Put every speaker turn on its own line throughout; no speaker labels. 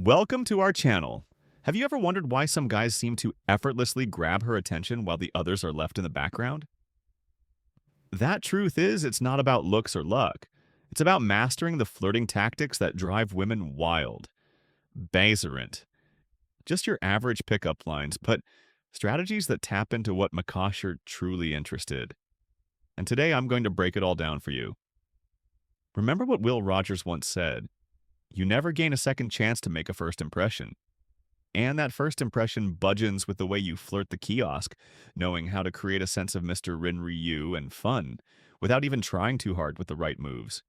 Welcome to our channel. Have you ever wondered why some guys seem to effortlessly grab her attention while the others are left in the background? That truth is, it's not about looks or luck. It's about mastering the flirting tactics that drive women wild. Basarant. Just your average pickup lines, but strategies that tap into what Makash are truly interested. And today I'm going to break it all down for you. Remember what Will Rogers once said: you never gain a second chance to make a first impression. And that first impression budgeons with the way you flirt the kiosk, knowing how to create a sense of Mr. Rinryu and fun, without even trying too hard with the right moves.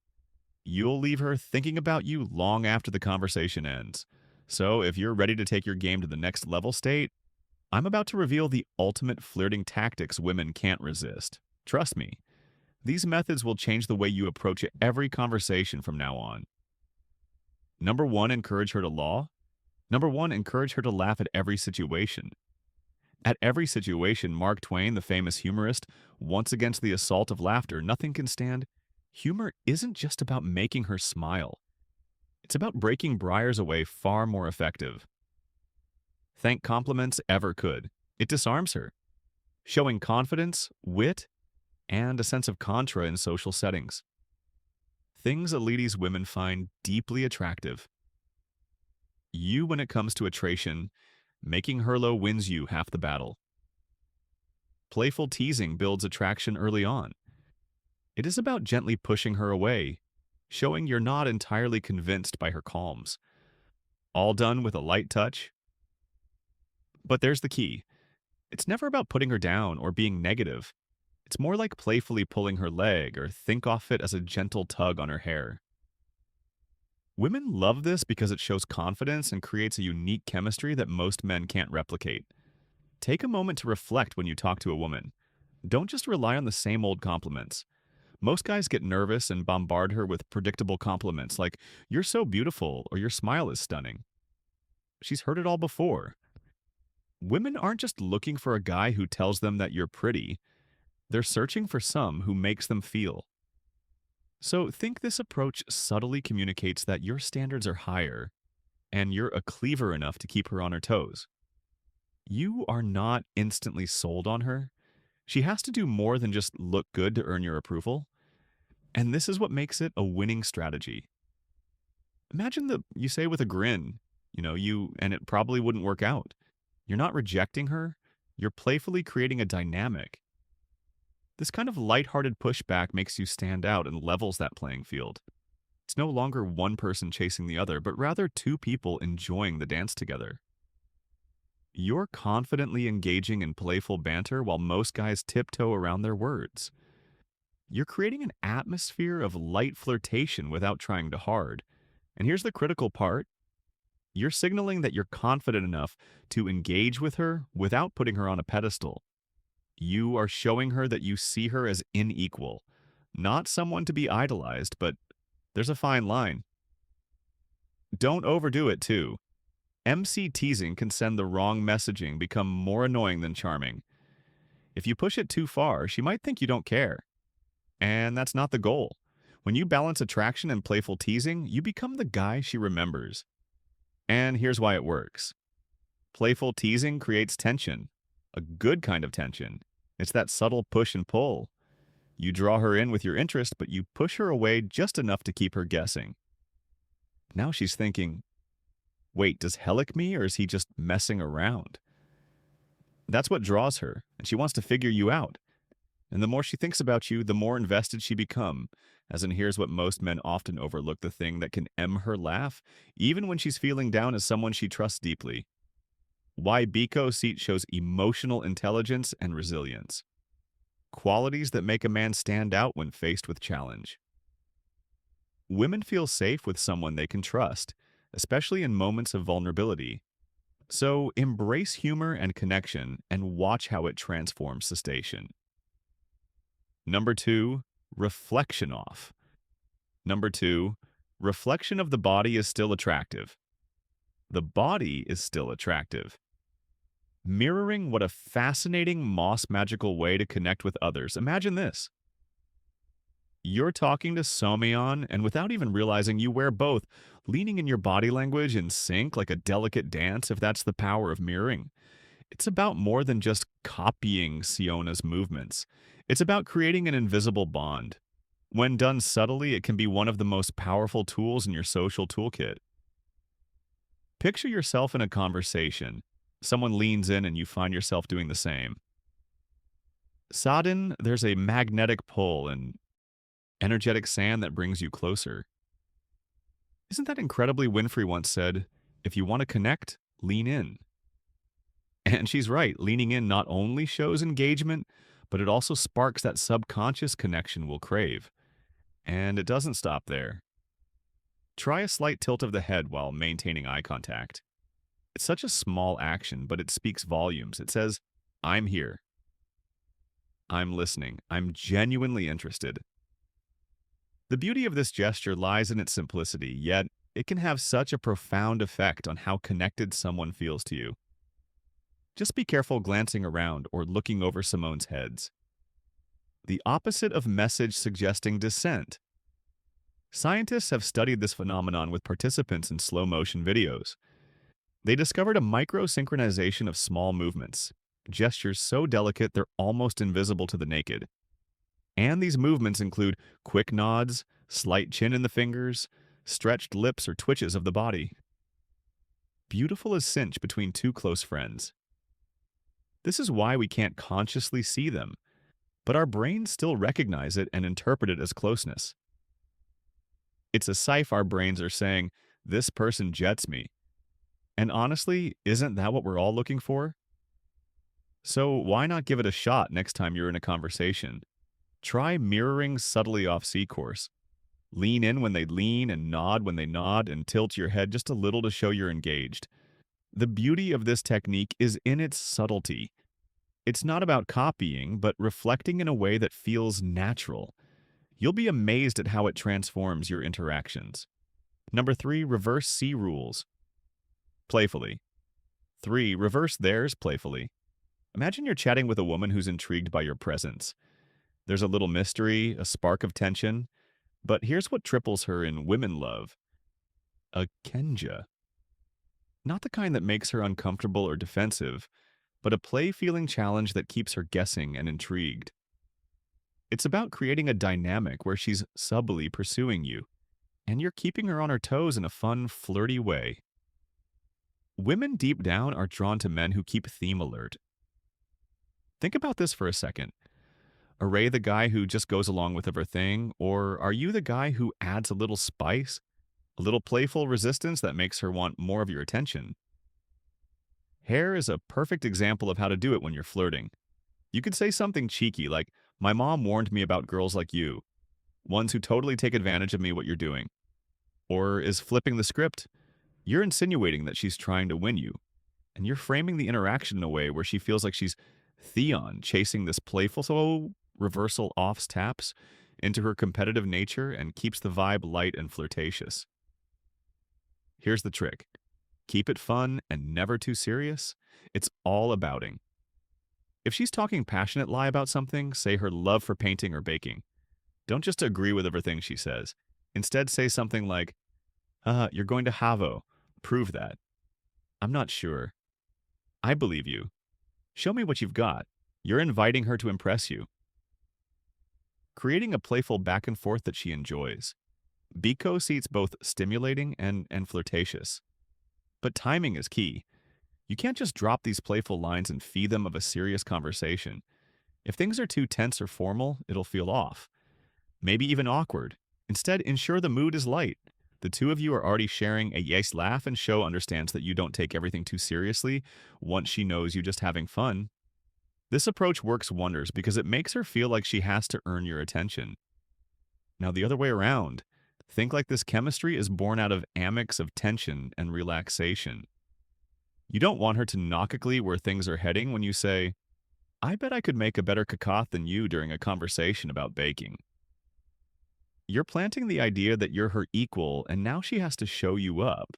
You'll leave her thinking about you long after the conversation ends. So if you're ready to take your game to the next level state, I'm about to reveal the ultimate flirting tactics women can't resist. Trust me, these methods will change the way you approach every conversation from now on. Number one, encourage her to laugh. Number one, encourage her to laugh at every situation. At every situation, Mark Twain, the famous humorist, once against the assault of laughter, nothing can stand. Humor isn't just about making her smile. It's about breaking briars away far more effective. Thank compliments ever could. It disarms her, showing confidence, wit, and a sense of contra in social settings. Things Elites women find deeply attractive. You, when it comes to attraction, making her low wins you half the battle. Playful teasing builds attraction early on. It is about gently pushing her away, showing you're not entirely convinced by her calms. All done with a light touch. But there's the key. It's never about putting her down or being negative. It's more like playfully pulling her leg, or think off it as a gentle tug on her hair. Women love this because it shows confidence and creates a unique chemistry that most men can't replicate. Take a moment to reflect when you talk to a woman. Don't just rely on the same old compliments. Most guys get nervous and bombard her with predictable compliments like, "You're so beautiful," or "Your smile is stunning." She's heard it all before. Women aren't just looking for a guy who tells them that you're pretty. They're searching for some who makes them feel. So think this approach subtly communicates that your standards are higher, and you're a cleaver enough to keep her on her toes. You are not instantly sold on her. She has to do more than just look good to earn your approval. And this is what makes it a winning strategy. Imagine that you say with a grin, and it probably wouldn't work out. You're not rejecting her. You're playfully creating a dynamic. This kind of lighthearted pushback makes you stand out and levels that playing field. It's no longer one person chasing the other, but rather two people enjoying the dance together. You're confidently engaging in playful banter while most guys tiptoe around their words. You're creating an atmosphere of light flirtation without trying too hard. And here's the critical part. You're signaling that you're confident enough to engage with her without putting her on a pedestal. You are showing her that you see her as unequal, not someone to be idolized, but there's a fine line. Don't overdo it, too. MC teasing can send the wrong messaging, become more annoying than charming. If you push it too far, she might think you don't care. And that's not the goal. When you balance attraction and playful teasing, you become the guy she remembers. And here's why it works. Playful teasing creates tension, a good kind of tension. It's that subtle push and pull. You draw her in with your interest, but you push her away just enough to keep her guessing. Now she's thinking, wait, does he like me or is he just messing around? That's what draws her, and she wants to figure you out. And the more she thinks about you, the more invested she becomes. As in, here's what most men often overlook: the thing that can her laugh, even when she's feeling down, as someone she trusts deeply. Why Biko seat shows emotional intelligence and resilience. Qualities that make a man stand out when faced with challenge. Women feel safe with someone they can trust, especially in moments of vulnerability. So embrace humor and connection and watch how it transforms the station. Number two, reflection off. Number two, reflection of the body is still attractive. The body is still attractive. Mirroring what a fascinating moss magical way to connect with others. Imagine this. You're talking to Someon, and without even realizing you wear both, leaning in your body language in sync like a delicate dance if that's the power of mirroring. It's about more than just copying Siona's movements. It's about creating an invisible bond. When done subtly, it can be one of the most powerful tools in your social toolkit. Picture yourself in a conversation. Someone leans in and you find yourself doing the same. Sudden, there's a magnetic pull and energetic sand that brings you closer. Isn't that incredibly Winfrey once said, if you want to connect, lean in. And she's right, leaning in not only shows engagement, but it also sparks that subconscious connection we'll crave. And it doesn't stop there. Try a slight tilt of the head while maintaining eye contact. It's such a small action, but it speaks volumes. It says, I'm here. I'm listening. I'm genuinely interested. The beauty of this gesture lies in its simplicity, yet it can have such a profound effect on how connected someone feels to you. Just be careful glancing around or looking over Simone's heads. The opposite of message suggesting dissent. Scientists have studied this phenomenon with participants in slow-motion videos. They discovered a micro-synchronization of small movements, gestures so delicate they're almost invisible to the naked. And these movements include quick nods, slight chin in the fingers, stretched lips or twitches of the body. Beautiful as cinch between two close friends. This is why we can't consciously see them, but our brains still recognize it and interpret it as closeness. It's a sign our brains are saying, this person jets me. And honestly, isn't that what we're all looking for? So why not give it a shot next time you're in a conversation? Try mirroring subtly off C-course. Lean in when they lean and nod when they nod and tilt your head just a little to show you're engaged. The beauty of this technique is in its subtlety. It's not about copying, but reflecting in a way that feels natural. You'll be amazed at how it transforms your interactions. Number 3, reverse C rules. Playfully. 3, reverse theirs playfully. Imagine you're chatting with a woman who's intrigued by your presence. There's a little mystery, a spark of tension, but here's what triples her in women love. A Kenja. Not the kind that makes her uncomfortable or defensive, but a play-feeling challenge that keeps her guessing and intrigued. It's about creating a dynamic where she's subtly pursuing you, and you're keeping her on her toes in a fun, flirty way. Women deep down are drawn to men who keep theme alert. Think about this for a second. Are Ray the guy who just goes along with everything, or are you the guy who adds a little spice, a little playful resistance that makes her want more of your attention? Hair is a perfect example of how to do it when you're flirting. You could say something cheeky like, my mom warned me about girls like you, ones who totally take advantage of me what you're doing. Or is flipping the script. You're insinuating that she's trying to win you, and you're framing the interaction in a way where she feels like she's Theon chasing this playful reversal offs taps into her competitive nature and keeps the vibe light and flirtatious. Here's the trick. Keep it fun and never too serious. It's all abouting. If she's talking passionate lie about something, say her love for painting or baking. Don't just agree with everything she says. Instead, say something like, you're going to Havo. Prove that. I'm not sure. I believe you. Show me what you've got. You're inviting her to impress you. Creating a playful back and forth that she enjoys. Biko seats both stimulating and flirtatious. But timing is key. You can't just drop these playful lines and feed them of a serious conversation. If things are too tense or formal, it'll feel off. Maybe even awkward. Instead, ensure the mood is light. The two of you are already sharing a yes laugh and show understands that you don't take everything too seriously once she knows you just having fun. This approach works wonders because it makes her feel like she has to earn your attention. Now the other way around. Think like this chemistry is born out of a mix of tension and relaxation. You don't want her to knockily where things are heading when you say, I bet I could make a better cacoth than you during a conversation about baking. You're planting the idea that you're her equal and now she has to show you up.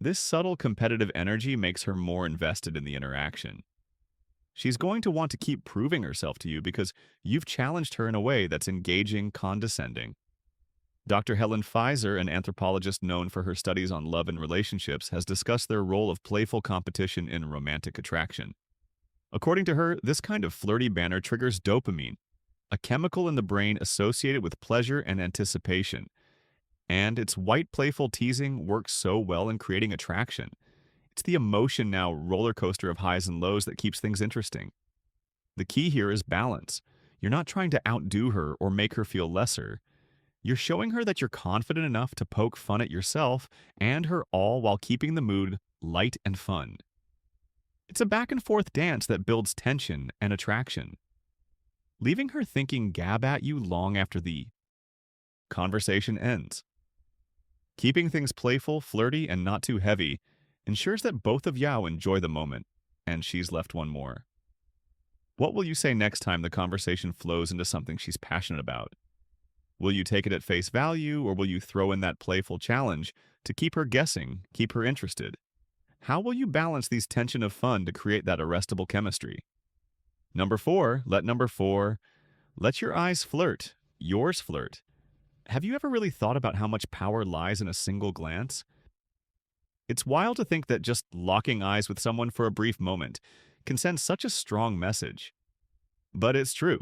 This subtle competitive energy makes her more invested in the interaction. She's going to want to keep proving herself to you because you've challenged her in a way that's engaging, condescending. Dr. Helen Pfizer, an anthropologist known for her studies on love and relationships, has discussed their role of playful competition in romantic attraction. According to her, this kind of flirty banter triggers dopamine, a chemical in the brain associated with pleasure and anticipation. And its white, playful teasing works so well in creating attraction. It's the emotion now roller coaster of highs and lows that keeps things interesting. The key here is balance. You're not trying to outdo her or make her feel lesser. You're showing her that you're confident enough to poke fun at yourself and her all while keeping the mood light and fun. It's a back and forth dance that builds tension and attraction, leaving her thinking gab at you long after the conversation ends. Keeping things playful, flirty, and not too heavy ensures that both of y'all enjoy the moment, and she's left one more. What will you say next time the conversation flows into something she's passionate about? Will you take it at face value, or will you throw in that playful challenge to keep her guessing, keep her interested? How will you balance these tension of fun to create that arrestable chemistry? Number 4, let your eyes flirt, yours flirt. Have you ever really thought about how much power lies in a single glance? It's wild to think that just locking eyes with someone for a brief moment can send such a strong message. But it's true.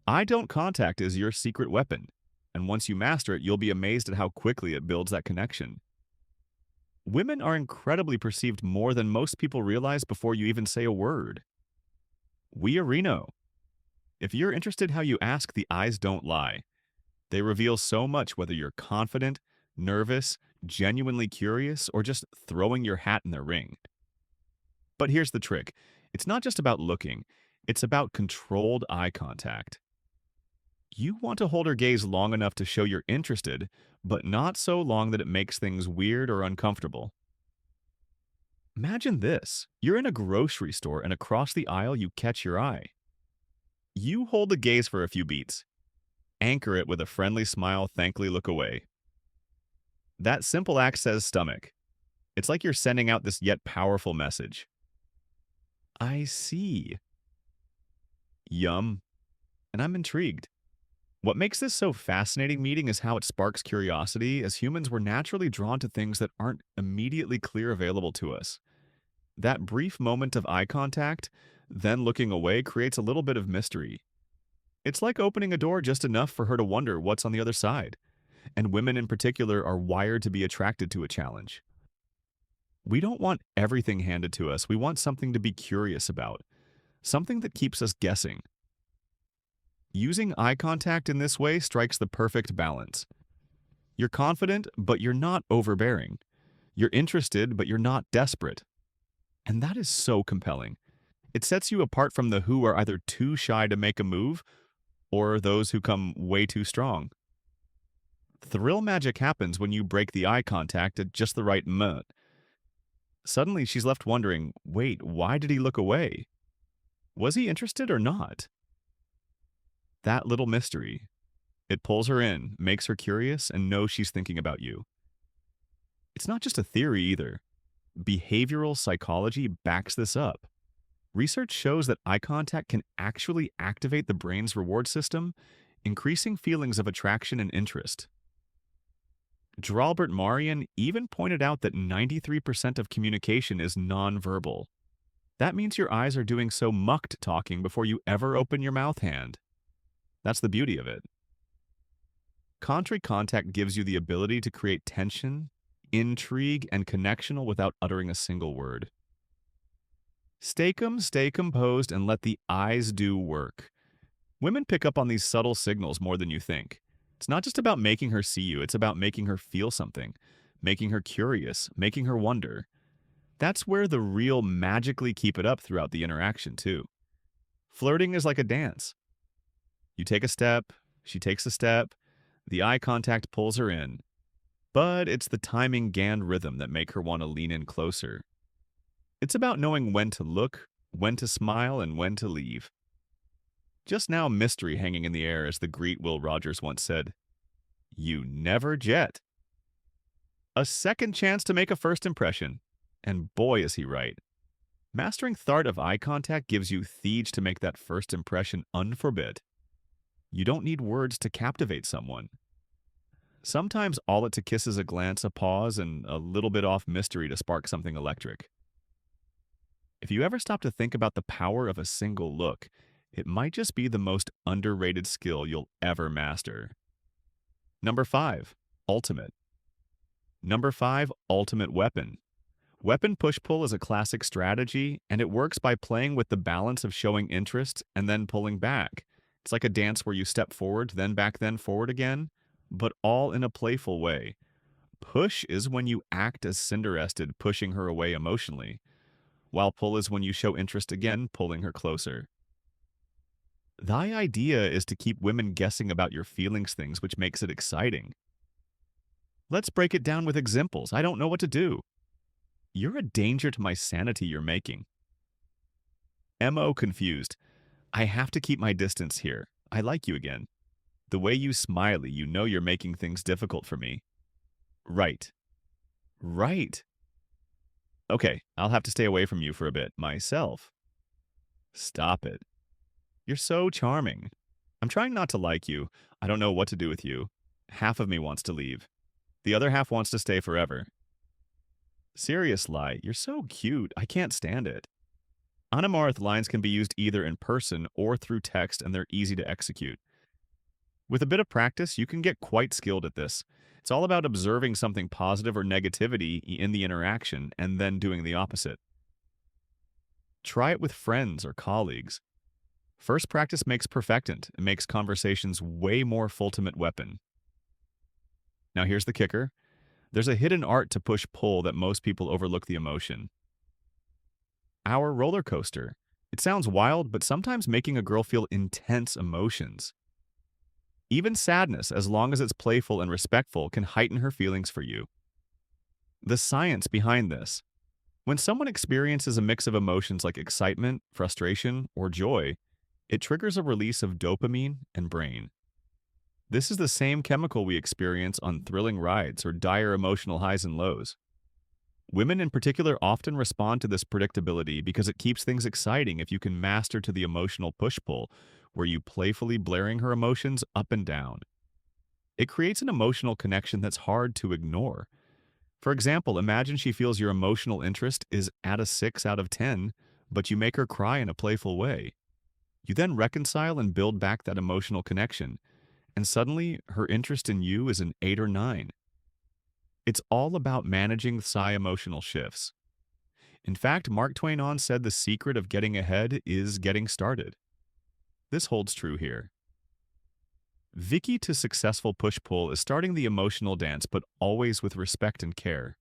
Eye don't contact is your secret weapon, and once you master it, you'll be amazed at how quickly it builds that connection. Women are incredibly perceived more than most people realize before you even say a word. We know. If you're interested how you ask, the eyes don't lie. They reveal so much whether you're confident, nervous, genuinely curious, or just throwing your hat in the ring. But here's the trick. It's not just about looking. It's about controlled eye contact. You want to hold her gaze long enough to show you're interested, but not so long that it makes things weird or uncomfortable. Imagine this. You're in a grocery store and across the aisle you catch your eye. You hold the gaze for a few beats. Anchor it with a friendly smile, thankfully look away. That simple act says stomach. It's like you're sending out this yet powerful message. I see. Yum. And I'm intrigued. What makes this so fascinating meeting is how it sparks curiosity, as humans were naturally drawn to things that aren't immediately clear available to us. That brief moment of eye contact, then looking away, creates a little bit of mystery. It's like opening a door just enough for her to wonder what's on the other side. And women in particular are wired to be attracted to a challenge. We don't want everything handed to us. We want something to be curious about, something that keeps us guessing. Using eye contact in this way strikes the perfect balance. You're confident, but you're not overbearing. You're interested, but you're not desperate. And that is so compelling. It sets you apart from the who are either too shy to make a move or those who come way too strong. Thrill magic happens when you break the eye contact at just the right moment. Suddenly, she's left wondering, wait, why did he look away? Was he interested or not? That little mystery. It pulls her in, makes her curious, and knows she's thinking about you. It's not just a theory either. Behavioral psychology backs this up. Research shows that eye contact can actually activate the brain's reward system, increasing feelings of attraction and interest. Dralbert Marian even pointed out that 93% of communication is nonverbal. That means your eyes are doing so mucked talking before you ever open your mouth hand. That's the beauty of it. Contrary contact gives you the ability to create tension, intrigue, and connectional without uttering a single word. Stay composed, and let the eyes do work. Women pick up on these subtle signals more than you think. It's not just about making her see you, it's about making her feel something, making her curious, making her wonder. That's where the real magically keep it up throughout the interaction, too. Flirting is like a dance. You take a step, she takes a step, the eye contact pulls her in. But it's the timing and rhythm that make her want to lean in closer. It's about knowing when to look, when to smile, and when to leave. Just now, mystery hanging in the air, as the great Will Rogers once said. You never jet. A second chance to make a first impression. And boy, is he right. Mastering the art of eye contact gives you thieves to make that first impression unforbid. You don't need words to captivate someone. Sometimes all it to kiss is a glance, a pause, and a little bit off mystery to spark something electric. If you ever stop to think about the power of a single look, it might just be the most underrated skill you'll ever master. Number 5. Ultimate. Number 5. Ultimate weapon. Weapon push-pull is a classic strategy, and it works by playing with the balance of showing interest and then pulling back. It's like a dance where you step forward, then back, then forward again, but all in a playful way. Push is when you act as Cinderested, pushing her away emotionally, while pull is when you show interest again, pulling her closer. The idea is to keep women guessing about your feelings things, which makes it exciting. Let's break it down with examples. I don't know what to do. You're a danger to my sanity you're making. MO confused. I have to keep my distance here. I like you again. The way you smiley, you know you're making things difficult for me. Right. Right. Okay, I'll have to stay away from you for a bit. Myself. Stop it. You're so charming. I'm trying not to like you. I don't know what to do with you. Half of me wants to leave. The other half wants to stay forever. Serious lie. You're so cute. I can't stand it. Anamorph lines can be used either in person or through text, and they're easy to execute. With a bit of practice, you can get quite skilled at this. It's all about observing something positive or negativity in the interaction and then doing the opposite. Try it with friends or colleagues. First practice makes perfectant. It makes conversations way more ultimate weapon. Now here's the kicker. There's a hidden art to push-pull that most people overlook the emotion. Our roller coaster. It sounds wild, but sometimes making a girl feel intense emotions. Even sadness, as long as it's playful and respectful, can heighten her feelings for you. The science behind this. When someone experiences a mix of emotions like excitement, frustration, or joy, it triggers a release of dopamine and brain. This is the same chemical we experience on thrilling rides or dire emotional highs and lows. Women in particular often respond to this predictability because it keeps things exciting if you can master to the emotional push-pull, where you playfully blaring her emotions up and down. It creates an emotional connection that's hard to ignore. For example, imagine she feels your emotional interest is at a 6 out of 10, but you make her cry in a playful way. You then reconcile and build back that emotional connection, and suddenly her interest in you is an 8 or 9. It's all about managing psi emotional shifts. In fact, Mark Twain said the secret of getting ahead is getting started. This holds true here. Vicky to successful push-pull is starting the emotional dance, but always with respect and care.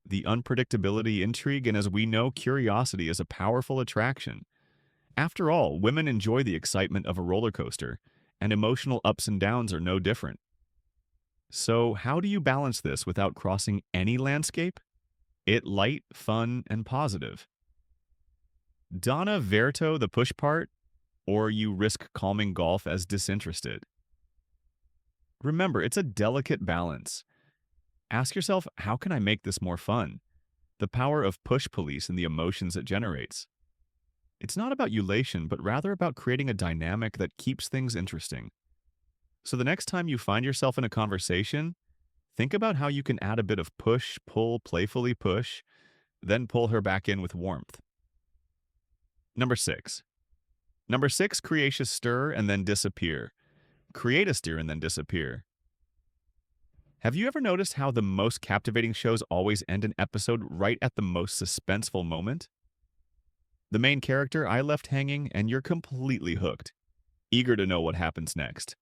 The unpredictability, intrigue, and as we know, curiosity is a powerful attraction. After all, women enjoy the excitement of a roller coaster, and emotional ups and downs are no different. So how do you balance this without crossing any landscape? It light, fun, and positive. Donna Verto the push part, or you risk calming golf as disinterested. Remember, it's a delicate balance. Ask yourself, how can I make this more fun? The power of push police and the emotions it generates. It's not about ulation, but rather about creating a dynamic that keeps things interesting. So the next time you find yourself in a conversation, think about how you can add a bit of push, pull, playfully push, then pull her back in with warmth. Number 6. Number 6, create a stir and then disappear. Create a stir and then disappear. Have you ever noticed how the most captivating shows always end an episode right at the most suspenseful moment? The main character I left hanging and you're completely hooked, eager to know what happens next.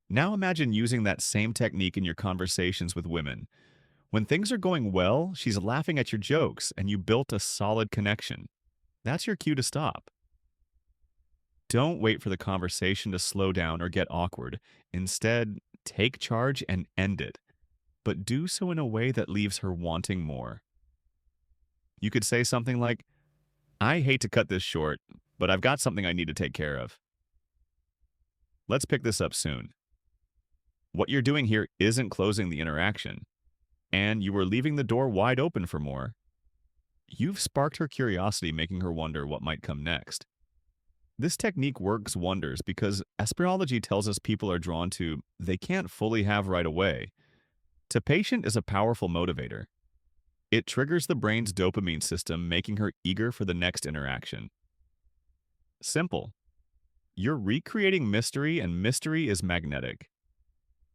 Now imagine using that same technique in your conversations with women. When things are going well, she's laughing at your jokes and you built a solid connection. That's your cue to stop. Don't wait for the conversation to slow down or get awkward. Instead, take charge and end it, but do so in a way that leaves her wanting more. You could say something like, I hate to cut this short, but I've got something I need to take care of. Let's pick this up soon. What you're doing here isn't closing the interaction, and you are leaving the door wide open for more. You've sparked her curiosity, making her wonder what might come next. This technique works wonders because astrology tells us people are drawn to they can't fully have right away. To patient is a powerful motivator. It triggers the brain's dopamine system, making her eager for the next interaction. Simple. You're recreating mystery, and mystery is magnetic.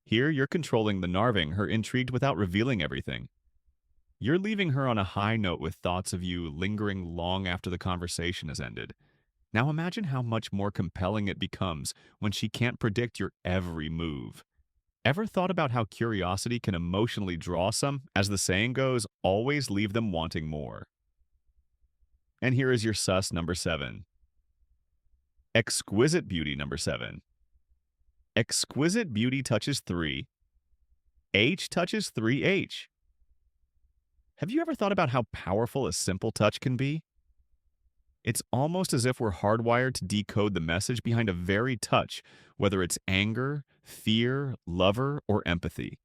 Here, you're controlling the narving, her intrigued without revealing everything. You're leaving her on a high note with thoughts of you lingering long after the conversation has ended. Now imagine how much more compelling it becomes when she can't predict your every move. Ever thought about how curiosity can emotionally draw some? As the saying goes, always leave them wanting more. And here is your sus number 7. Exquisite beauty number 7. Exquisite beauty touches 3. H touches 3H. Have you ever thought about how powerful a simple touch can be? It's almost as if we're hardwired to decode the message behind a very touch, whether it's anger, fear, lover, or empathy.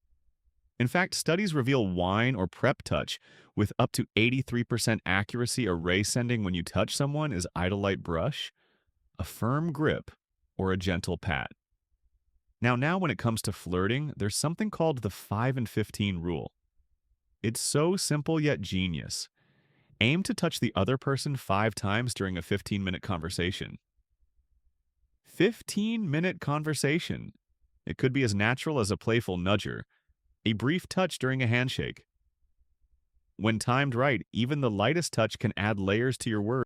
In fact, studies reveal wine or prep touch with up to 83% accuracy array sending when you touch someone is idolite brush, a firm grip, or a gentle pat. Now when it comes to flirting, there's something called the 5 and 15 rule. It's so simple yet genius. Aim to touch the other person 5 times during a 15-minute conversation. 15-minute conversation. It could be as natural as a playful nudger, a brief touch during a handshake. When timed right, even the lightest touch can add layers to your words.